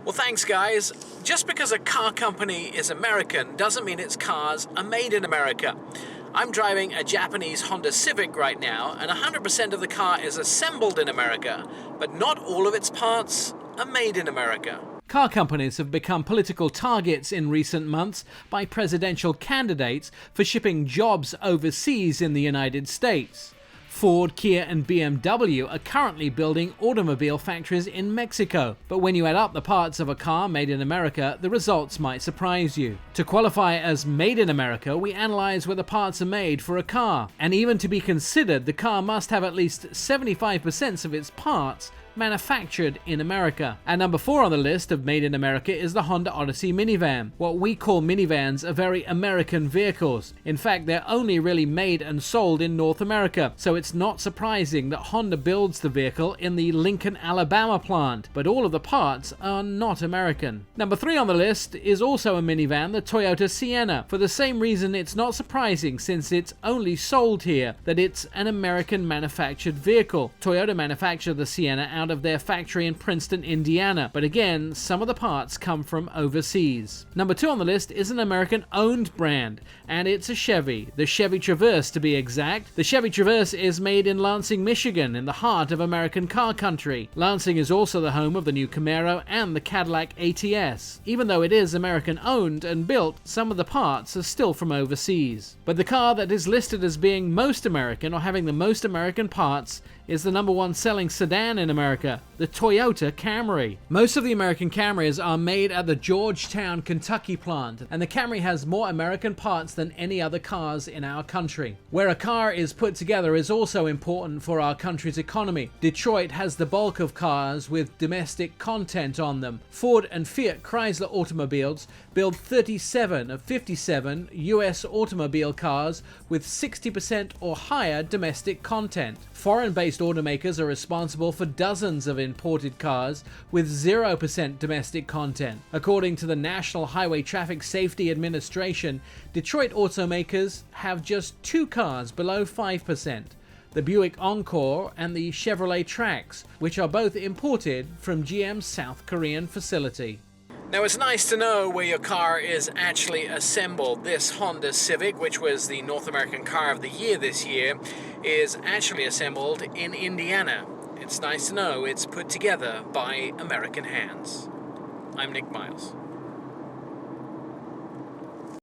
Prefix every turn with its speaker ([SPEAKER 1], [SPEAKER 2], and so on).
[SPEAKER 1] Well, thanks, guys. Just because a car company is American doesn't mean its cars are made in America. I'm driving a Japanese Honda Civic right now, and 100% of the car is assembled in America, but not all of its parts are made in America.
[SPEAKER 2] Car companies have become political targets in recent months by presidential candidates for shipping jobs overseas in the United States. Ford, Kia and BMW are currently building automobile factories in Mexico. But when you add up the parts of a car made in America, the results might surprise you. To qualify as made in America, we analyze where the parts are made for a car. And even to be considered, the car must have at least 75% of its parts manufactured in America. And number 4 on the list of made in America is the Honda Odyssey minivan. What we call minivans are very American vehicles. In fact, they're only really made and sold in North America, so it's not surprising that Honda builds the vehicle in the Lincoln, Alabama plant, but all of the parts are not American. Number 3 on the list is also a minivan, the Toyota Sienna. For the same reason, it's not surprising, since it's only sold here, that it's an American manufactured vehicle. Toyota manufactured the Sienna out of their factory in Princeton, Indiana, but again, some of the parts come from overseas. Number 2 on the list is an American-owned brand, and it's a Chevy, the Chevy Traverse to be exact. The Chevy Traverse is made in Lansing, Michigan, in the heart of American car country. Lansing is also the home of the new Camaro and the Cadillac ATS. Even though it is American-owned and built, some of the parts are still from overseas. But the car that is listed as being most American, or having the most American parts, is the number 1 selling sedan in America, the Toyota Camry. Most of the American Camrys are made at the Georgetown, Kentucky plant, and the Camry has more American parts than any other cars in our country. Where a car is put together is also important for our country's economy. Detroit has the bulk of cars with domestic content on them. Ford and Fiat Chrysler automobiles build 37 of 57 US automobile cars with 60% or higher domestic content. Foreign-based automakers are responsible for dozens of imported cars with 0% domestic content. According to the National Highway Traffic Safety Administration, Detroit automakers have just 2 cars below 5%. The Buick Encore and the Chevrolet Trax, which are both imported from GM's South Korean facility.
[SPEAKER 1] Now, it's nice to know where your car is actually assembled. This Honda Civic, which was the North American Car of the Year this year, is actually assembled in Indiana. It's nice to know it's put together by American hands. I'm Nick Miles.